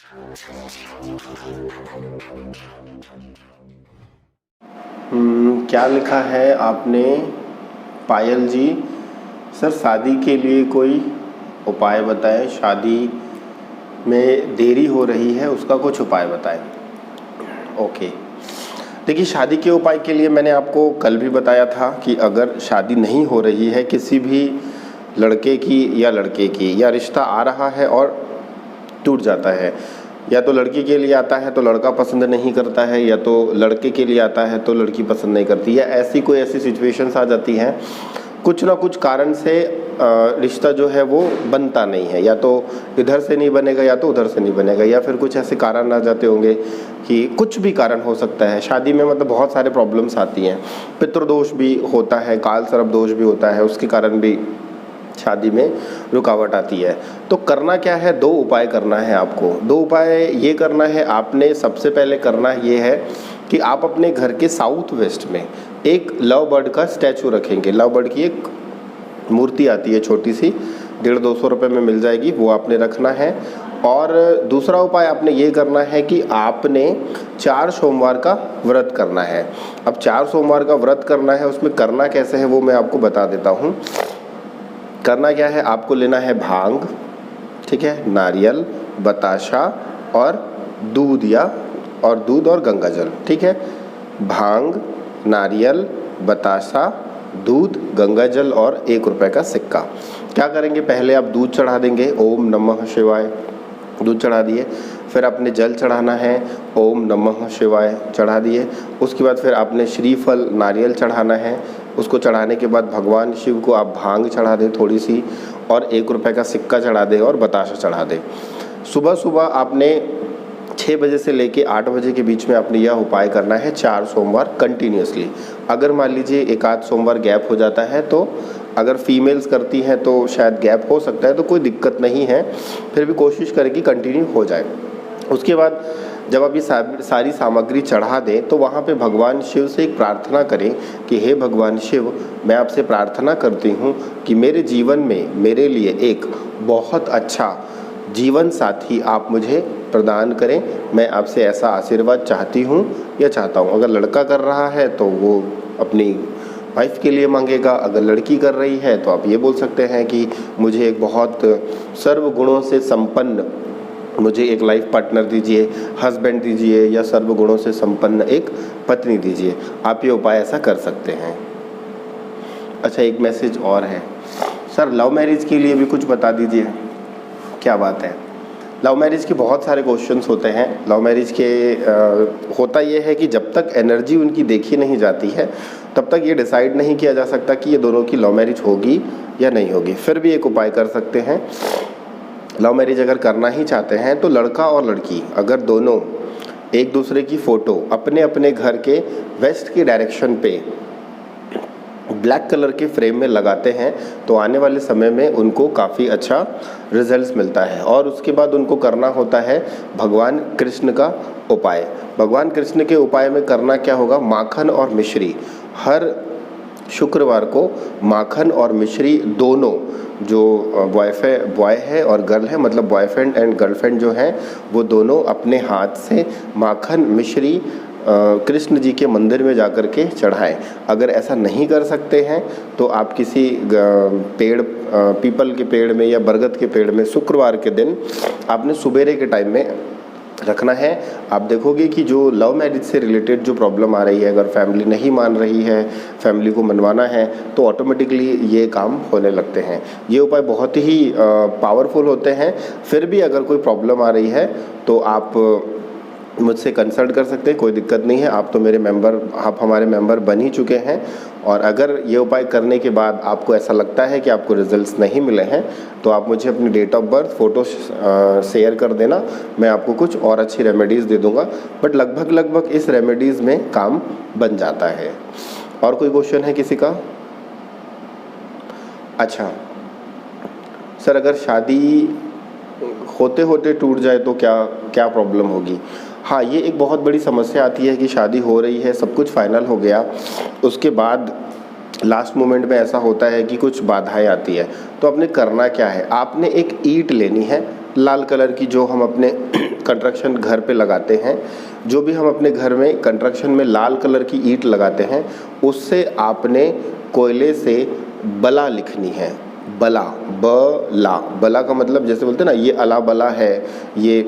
क्या लिखा है आपने पायल जी? सर शादी के लिए कोई उपाय बताएं, शादी में देरी हो रही है उसका कुछ उपाय बताएं। ओके, देखिए शादी के उपाय के लिए मैंने आपको कल भी बताया था कि अगर शादी नहीं हो रही है किसी भी लड़के की या लड़के की, या रिश्ता आ रहा है और टूट जाता है, या तो लड़की के लिए आता है तो लड़का पसंद नहीं करता है, या तो लड़के के लिए आता है तो लड़की पसंद नहीं करती, या ऐसी सिचुएशंस आ जाती हैं, कुछ ना कुछ कारण से रिश्ता जो है वो बनता नहीं है, या तो इधर से नहीं बनेगा या तो उधर से नहीं बनेगा, या फिर कुछ ऐसे कारण आ जाते होंगे कि कुछ भी कारण हो सकता है शादी में। मतलब बहुत सारे प्रॉब्लम्स आती हैं, पितृदोष भी होता है, काल सर्प दोष भी होता है, उसके कारण भी शादी में रुकावट आती है। तो करना क्या है, दो उपाय करना है आपको। दो उपाय ये करना है, आपने सबसे पहले करना ये है कि आप अपने घर के साउथ वेस्ट में एक लव बर्ड का स्टैचू रखेंगे। लव बर्ड की एक मूर्ति आती है छोटी सी, 150-200 रुपये में मिल जाएगी, वो आपने रखना है। और दूसरा उपाय आपने ये करना है कि आपने 4 सोमवार का व्रत करना है। अब 4 सोमवार का व्रत करना है, उसमें करना कैसे है वो मैं आपको बता देता हूँ। करना क्या है, आपको लेना है भांग, ठीक है, नारियल, बताशा और दूध, दूध और गंगा जल, ठीक है। भांग, नारियल, बताशा, दूध, गंगा जल और 1 रुपये का सिक्का। क्या करेंगे, पहले आप दूध चढ़ा देंगे, ओम नमः शिवाय, दूध चढ़ा दिए। फिर आपने जल चढ़ाना है, ओम नमः शिवाय चढ़ा दिए। उसके बाद फिर आपने श्रीफल नारियल चढ़ाना है। उसको चढ़ाने के बाद भगवान शिव को आप भांग चढ़ा दें थोड़ी सी, और 1 रुपये का सिक्का चढ़ा दें और बताशा चढ़ा दें। सुबह सुबह आपने 6 बजे से लेके 8 बजे के बीच में आपने यह उपाय करना है 4 सोमवार कंटिन्यूसली। अगर मान लीजिए 1 आध सोमवार गैप हो जाता है, तो अगर फीमेल्स करती हैं तो शायद गैप हो सकता है, तो कोई दिक्कत नहीं है, फिर भी कोशिश करें कि कंटिन्यू हो जाए। उसके बाद जब आप ये सारी सामग्री चढ़ा दें तो वहाँ पे भगवान शिव से एक प्रार्थना करें कि हे भगवान शिव, मैं आपसे प्रार्थना करती हूँ कि मेरे जीवन में मेरे लिए एक बहुत अच्छा जीवन साथी आप मुझे प्रदान करें। मैं आपसे ऐसा आशीर्वाद चाहती हूँ या चाहता हूँ। अगर लड़का कर रहा है तो वो अपनी वाइफ के लिए मांगेगा, अगर लड़की कर रही है तो आप ये बोल सकते हैं कि मुझे एक बहुत सर्व गुणों से संपन्न, मुझे एक लाइफ पार्टनर दीजिए, हस्बैंड दीजिए, या सर्व गुणों से संपन्न एक पत्नी दीजिए। आप ये उपाय ऐसा कर सकते हैं। अच्छा, एक मैसेज और है, सर लव मैरिज के लिए भी कुछ बता दीजिए। क्या बात है, लव मैरिज के बहुत सारे क्वेश्चंस होते हैं। लव मैरिज के होता ये है कि जब तक एनर्जी उनकी देखी नहीं जाती है तब तक ये डिसाइड नहीं किया जा सकता कि ये दोनों की लव मैरिज होगी या नहीं होगी। फिर भी एक उपाय कर सकते हैं, लव मैरिज अगर करना ही चाहते हैं तो लड़का और लड़की अगर दोनों एक दूसरे की फ़ोटो अपने अपने घर के वेस्ट की डायरेक्शन पे ब्लैक कलर के फ्रेम में लगाते हैं तो आने वाले समय में उनको काफ़ी अच्छा रिजल्ट्स मिलता है। और उसके बाद उनको करना होता है भगवान कृष्ण का उपाय। भगवान कृष्ण के उपाय में करना क्या होगा, माखन और मिश्री, हर शुक्रवार को माखन और मिश्री दोनों, जो बॉय है और गर्ल है, मतलब बॉयफ्रेंड एंड गर्लफ्रेंड जो हैं, वो दोनों अपने हाथ से माखन मिश्री कृष्ण जी के मंदिर में जाकर के चढ़ाएं। अगर ऐसा नहीं कर सकते हैं तो आप किसी पेड़, पीपल के पेड़ में या बरगद के पेड़ में शुक्रवार के दिन आपने सुबेरे के टाइम में रखना है। आप देखोगे कि जो लव मैरिज से रिलेटेड जो प्रॉब्लम आ रही है, अगर फैमिली नहीं मान रही है, फैमिली को मनवाना है, तो ऑटोमेटिकली ये काम होने लगते हैं। ये उपाय बहुत ही पावरफुल होते हैं। फिर भी अगर कोई प्रॉब्लम आ रही है तो आप मुझसे कंसल्ट कर सकते हैं, कोई दिक्कत नहीं है। आप तो मेरे मेंबर, आप हमारे मेंबर बन ही चुके हैं। और अगर ये उपाय करने के बाद आपको ऐसा लगता है कि आपको रिजल्ट्स नहीं मिले हैं तो आप मुझे अपनी date of birth photo share कर देना, मैं आपको कुछ और अच्छी रेमेडीज़ दे दूंगा। बट लगभग इस रेमेडीज़ में काम बन जाता है। और कोई क्वेश्चन है किसी का? अच्छा सर, अगर शादी होते होते टूट जाए तो क्या प्रॉब्लम होगी? हाँ, ये एक बहुत बड़ी समस्या आती है कि शादी हो रही है, सब कुछ फाइनल हो गया, उसके बाद लास्ट मोमेंट में ऐसा होता है कि कुछ बाधाएं आती है। तो आपने करना क्या है, आपने एक ईंट लेनी है, लाल कलर की जो हम अपने कंस्ट्रक्शन घर पे लगाते हैं, जो भी हम अपने घर में कंस्ट्रक्शन में लाल कलर की ईंट लगाते हैं, उससे आपने कोयले से बला लिखनी है। बला, बला, बला का मतलब जैसे बोलते हैं ना, ये अला बला है, ये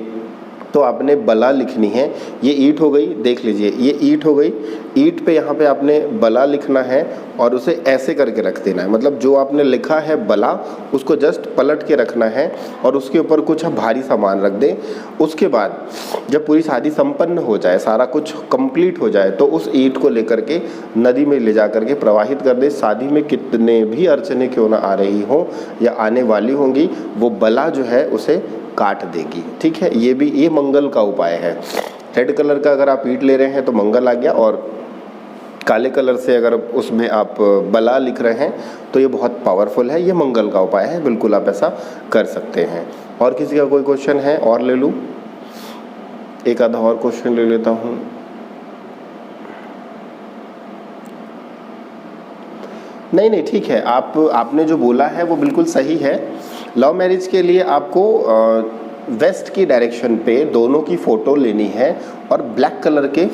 तो आपने बला लिखनी है। ये ईंट हो गई, देख लीजिए ये ईंट हो गई। ईंट पे यहाँ पे आपने बला लिखना है और उसे ऐसे करके रख देना है। मतलब जो आपने लिखा है बला, उसको जस्ट पलट के रखना है और उसके ऊपर कुछ भारी सामान रख दें। उसके बाद जब पूरी शादी संपन्न हो जाए, सारा कुछ कंप्लीट हो जाए, तो उस ईंट को लेकर के नदी में ले जा करके प्रवाहित कर दे। शादी में कितने भी अड़चने क्यों ना आ रही हों या आने वाली होंगी, वो बला जो है उसे काट देगी। ठीक है, ये मंगल का उपाय है। रेड कलर का अगर आप ईंट ले रहे हैं तो मंगल आ गया, और काले कलर से अगर उसमें आप बला लिख रहे हैं तो ये बहुत पावरफुल है, ये मंगल का उपाय है। बिल्कुल आप ऐसा कर सकते हैं। और किसी का कोई क्वेश्चन है और ले लूँ? एक आधा और क्वेश्चन ले लेता हूँ। नहीं, ठीक है, आपने जो बोला है वो बिल्कुल सही है। लव मैरिज के लिए आपको वेस्ट की डायरेक्शन पे दोनों की फ़ोटो लेनी है और ब्लैक कलर के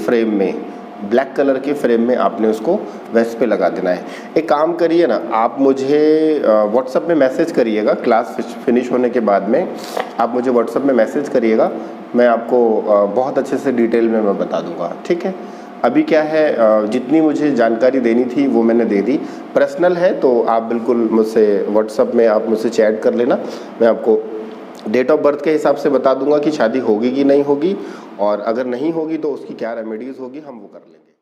फ्रेम में आपने उसको वेस्ट पे लगा देना है। एक काम करिए ना, आप मुझे व्हाट्सएप में मैसेज करिएगा, क्लास फिनिश होने के बाद में आप मुझे व्हाट्सएप में मैसेज करिएगा, मैं आपको बहुत अच्छे से डिटेल में मैं बता दूंगा। ठीक है, अभी क्या है, जितनी मुझे जानकारी देनी थी वो मैंने दे दी। पर्सनल है तो आप बिल्कुल मुझसे व्हाट्सएप में आप मुझसे चैट कर लेना, मैं आपको डेट ऑफ बर्थ के हिसाब से बता दूंगा कि शादी होगी कि नहीं होगी, और अगर नहीं होगी तो उसकी क्या रेमेडीज़ होगी हम वो कर लेंगे।